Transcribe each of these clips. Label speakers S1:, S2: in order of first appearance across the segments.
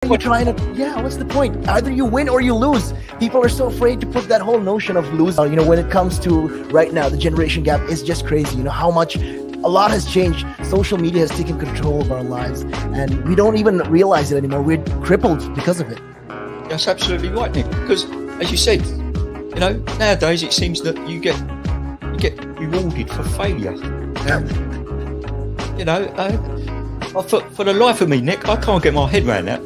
S1: you trying to? Yeah, what's the point? Either you win or you lose. People are so afraid to put that whole notion of losing. When it comes to right now, the generation gap is just crazy. How much a lot has changed. Social media has taken control of our lives, and we don't even realize it anymore. We're crippled because of it.
S2: That's absolutely right, Nick. Because, as you said, nowadays it seems that you get rewarded for failure. For the life of me, Nick, I can't get my head around that.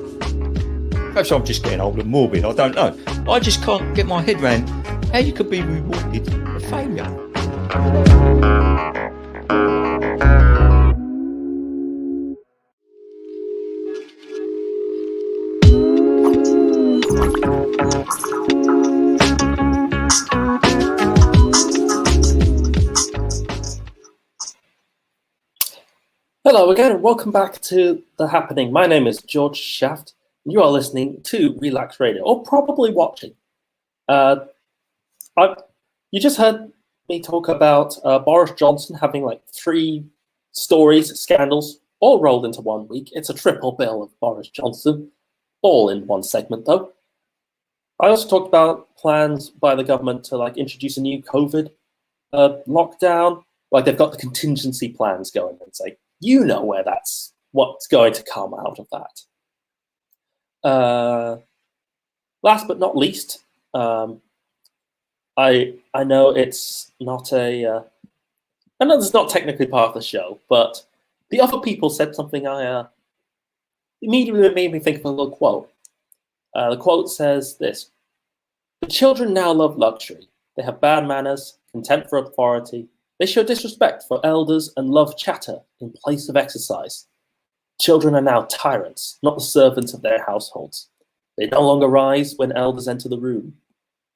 S2: Perhaps I'm just getting old and morbid, I don't know. I just can't get my head around how you could be rewarded for failure.
S3: Hello again, and welcome back to The Happening. My name is Jorge Shaft, and you are listening to Relaks Radio, or probably watching. You just heard me talk about Boris Johnson having like 3 stories, scandals, all rolled into 1 week. It's a triple bill of Boris Johnson, all in one segment though. I also talked about plans by the government to introduce a new COVID lockdown. They've got the contingency plans going, and it's like, what's going to come out of that. Last but not least, I know it's not I know this is not technically part of the show, but the other people said something I immediately made me think of a little quote. The quote says this: "The children now love luxury. They have bad manners, contempt for authority. They show disrespect for elders and love chatter in place of exercise. Children are now tyrants, not the servants of their households. They no longer rise when elders enter the room.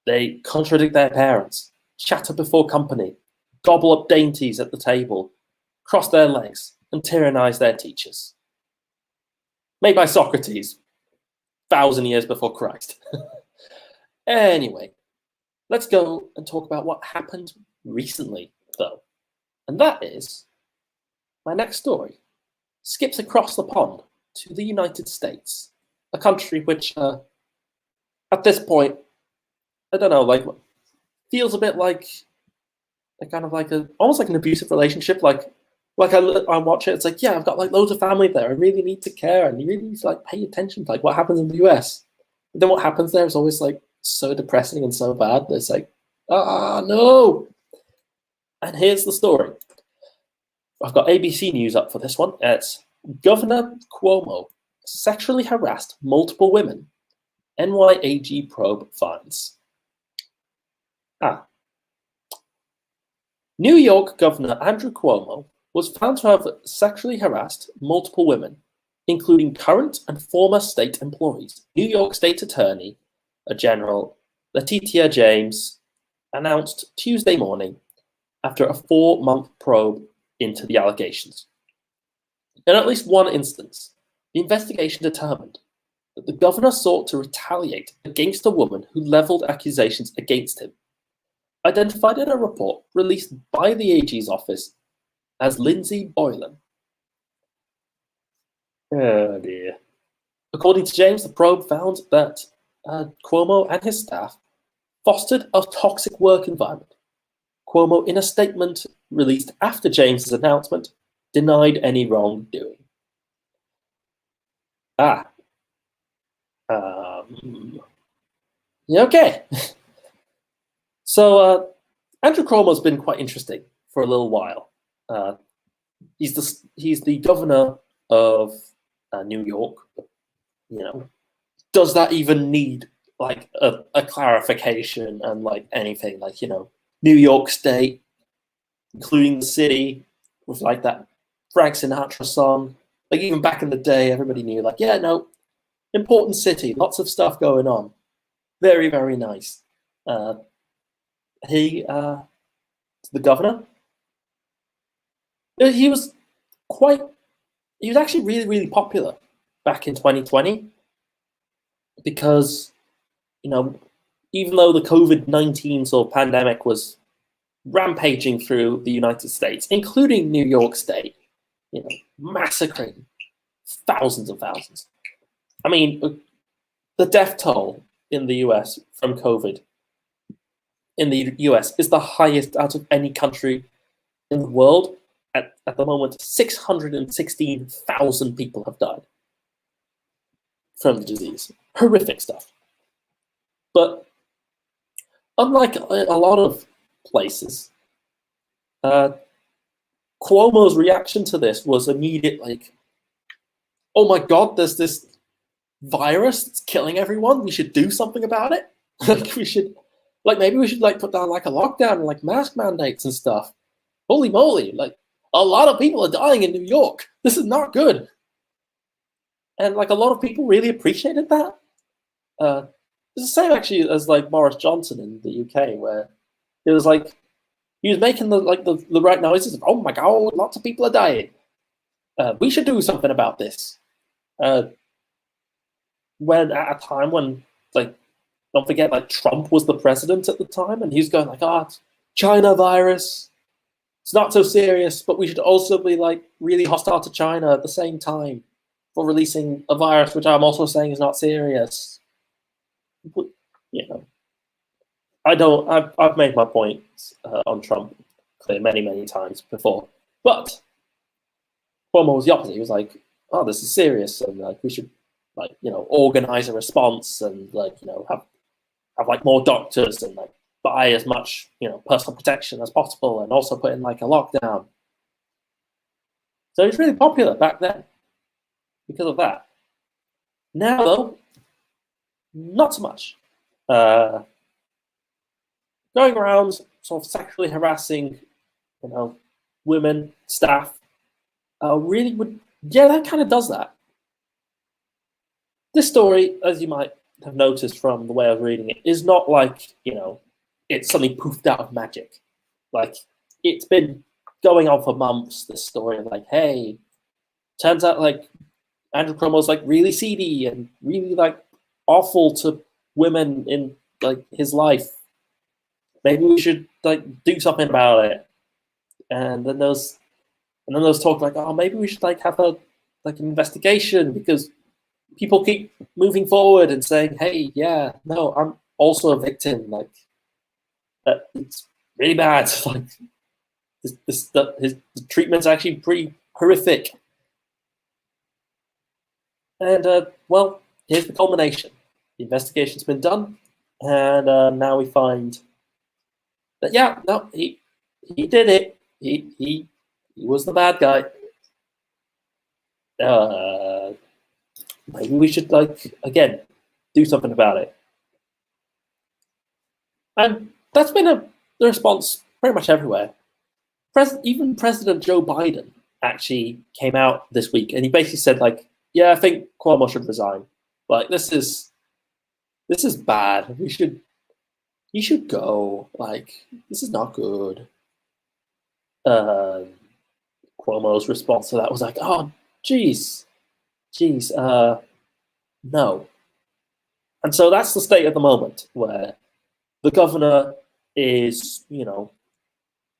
S3: They contradict their parents, chatter before company, gobble up dainties at the table, cross their legs, and tyrannize their teachers." Made by Socrates, 1,000 years before Christ. Anyway, let's go and talk about what happened recently, though. And that is, my next story skips across the pond to the United States, a country which, at this point, I don't know, feels a bit like almost like an abusive relationship. I watch it, it's like, yeah, I've got loads of family there. I really need to care, and you really need to pay attention to what happens in the US. But then what happens there is always so depressing and so bad. It's no. And here's the story. I've got ABC News up for this one. It's Governor Cuomo sexually harassed multiple women. NYAG probe finds. New York Governor Andrew Cuomo was found to have sexually harassed multiple women, including current and former state employees. New York State Attorney General Letitia James announced Tuesday morning after a 4-month probe into the allegations. In at least one instance, the investigation determined that the governor sought to retaliate against a woman who leveled accusations against him, identified in a report released by the AG's office as Lindsay Boylan. Oh dear. According to James, the probe found that Cuomo and his staff fostered a toxic work environment. Cuomo, in a statement released after James's announcement, denied any wrongdoing. Okay. So Andrew Cuomo's been quite interesting for a little while. He's the governor of New York. Does that even need a clarification and anything? New York State, including the city, with that Frank Sinatra song. Even back in the day, everybody knew important city, lots of stuff going on. Very, very nice. The governor, he was actually really, really popular back in 2020 because, even though the COVID-19 sort of pandemic was rampaging through the United States, including New York State, massacring thousands and thousands. I mean, the death toll in the US from COVID in the US is the highest out of any country in the world. At the moment, 616,000 people have died from the disease. Horrific stuff. But unlike a lot of places, Cuomo's reaction to this was immediate, like, oh my God, there's this virus that's killing everyone. We should do something about it. Like, maybe we should like put down like a lockdown and like mask mandates and stuff. Holy moly, like a lot of people are dying in New York. This is not good. And like a lot of people really appreciated that. It's the same actually as like Boris Johnson in the UK, where it was like he was making the right noises of, oh my God, lots of people are dying. We should do something about this. When at a time when, like, don't forget, like Trump was the president at the time, and he's going like, it's China virus. It's not so serious, but we should also be like really hostile to China at the same time for releasing a virus, which I'm also saying is not serious. But, you know, I've made my points on Trump clear many times before, but Cuomo was the opposite. He was like, oh, this is serious, and like we should like, you know, organize a response and like, you know, have like more doctors and like buy as much, you know, personal protection as possible, and also put in like a lockdown. So he's really popular back then because of that. Now though, not so much. Going around sort of sexually harassing, you know, women, staff, really would, yeah, that kind of does that. This story, as you might have noticed from the way I was reading it, is not like, you know, it's suddenly poofed out of magic. Like, it's been going on for months, this story, like, hey, turns out like Andrew Cuomo's like really seedy and really like awful to women in like his life. Maybe we should like do something about it. And then there's talk like, oh, maybe we should like have a like an investigation because people keep moving forward and saying, hey, yeah, no, I'm also a victim. Like, it's really bad. Like, his treatment's actually pretty horrific. And well, here's the culmination. The investigation's been done, and now we find that yeah, no, he did it. He was the bad guy. Maybe we should like again do something about it. And that's been the response pretty much everywhere. Even President Joe Biden actually came out this week, and he basically said like, yeah, I think Cuomo should resign. Like, this is bad. He should go. Like, this is not good. Cuomo's response to that was like, oh, geez, no. And so that's the state at the moment, where the governor is, you know,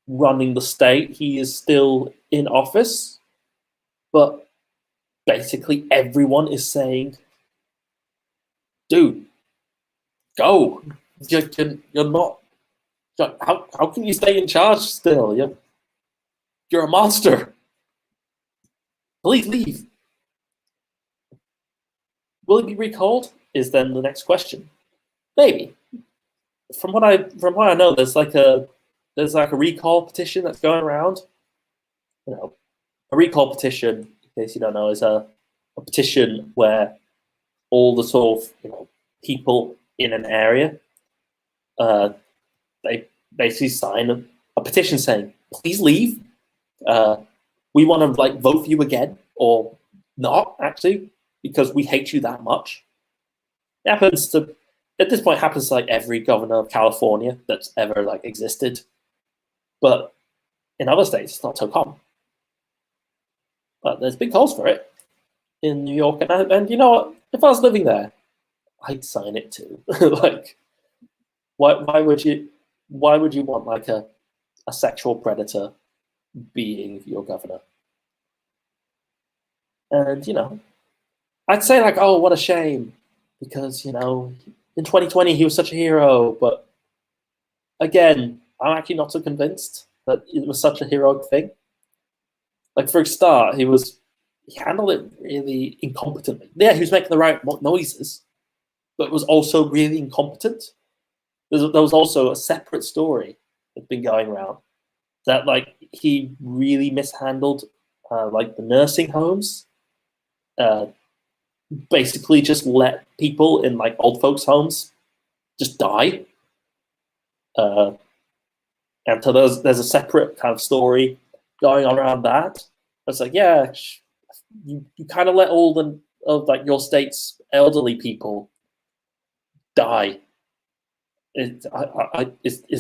S3: running the state. He is still in office, but basically everyone is saying, dude, go. You're not. How can you stay in charge still? You're a monster. Please leave. Will he be recalled? Is then the next question. Maybe. From what I know, there's like a recall petition that's going around. You know, a recall petition, in case you don't know, is a petition where all the sort of, you know, people in an area, they basically sign a petition saying, please leave. We want to like vote for you again, or not actually, because we hate you that much. It happens to, at this point, happens to like every governor of California that's ever like existed, but in other states it's not so common. But there's big calls for it in New York, and you know what? If I was living there, I'd sign it too. Like, why would you want like a sexual predator being your governor? And you know, I'd say like, oh, what a shame, because in 2020 he was such a hero. But again, I'm actually not so convinced that it was such a heroic thing. Like, for a start, he handled it really incompetently. Yeah, he was making the right noises, but was also really incompetent. There was also a separate story that's been going around that like he really mishandled like the nursing homes. Basically just let people in like old folks' homes just die. And so there's a separate kind of story going on around that. It's like, yeah, you kind of let all of like your state's elderly people die. Is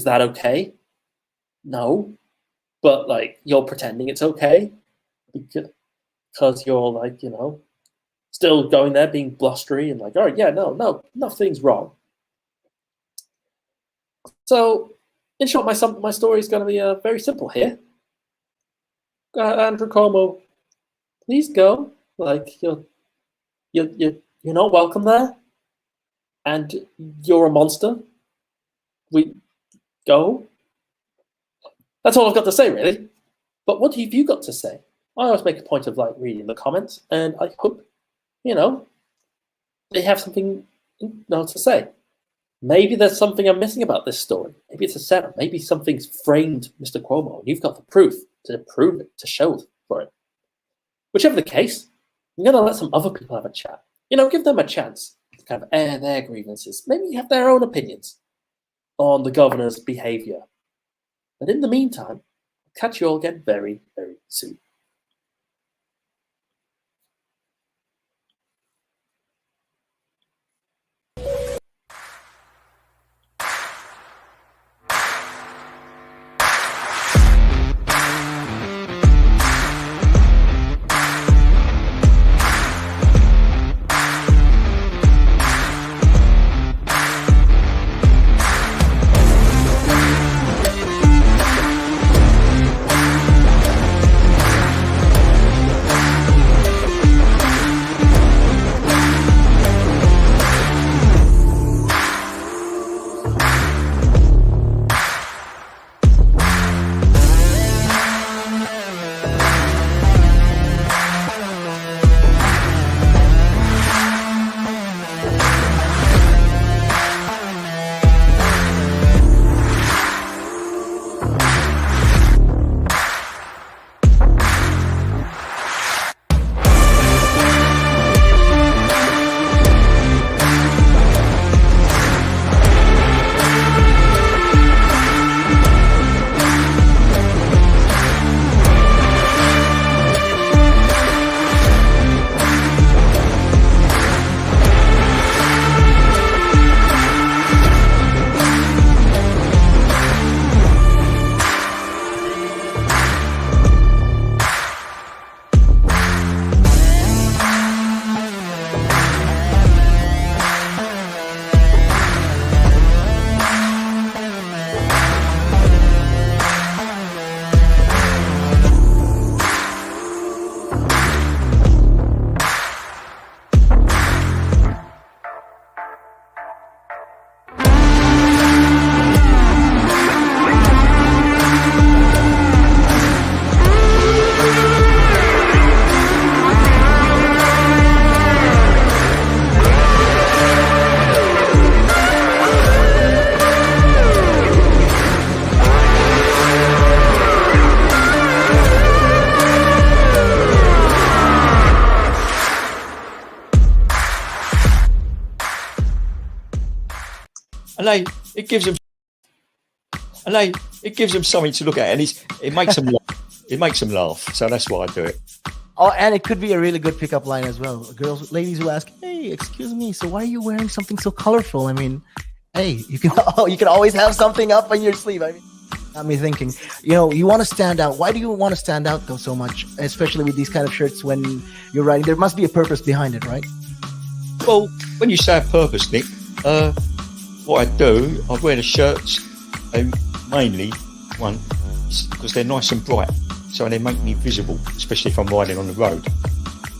S3: that okay? No, but like you're pretending it's okay because you're like still going there being blustery and like, oh yeah, no, nothing's wrong. So, in short, my story is going to be very simple here. Andrew Cuomo, please go. Like you're not welcome there, and you're a monster. We go. That's all I've got to say, really. But what have you got to say? I always make a point of like reading the comments, and I hope they have something to say. Maybe there's something I'm missing about this story. Maybe it's a setup. Maybe something's framed Mr. Cuomo. You've got the proof to prove it, to show for it. Whichever the case, I'm going to let some other people have a chat. Give them a chance to kind of air their grievances. Maybe have their own opinions on the governor's behavior. But in the meantime, I'll catch you all again very, very soon.
S2: it gives them something to look at, and it makes them laugh. It makes them laugh. So that's why I do it.
S1: Oh, and it could be a really good pickup line as well. Ladies who ask, "Hey, excuse me, so why are you wearing something so colorful?" I mean, hey, you can always have something up on your sleeve. I mean, got me thinking. You want to stand out. Why do you want to stand out though so much, especially with these kind of shirts when you're writing? There must be a purpose behind it, right?
S2: Well, when you say a purpose, Nick, what I do, I wear the shirts, mainly one, because they're nice and bright, so they make me visible, especially if I'm riding on the road.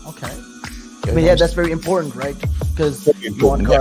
S1: Okay. I mean, yeah, that's very important, right? Because you want
S2: important,
S1: cars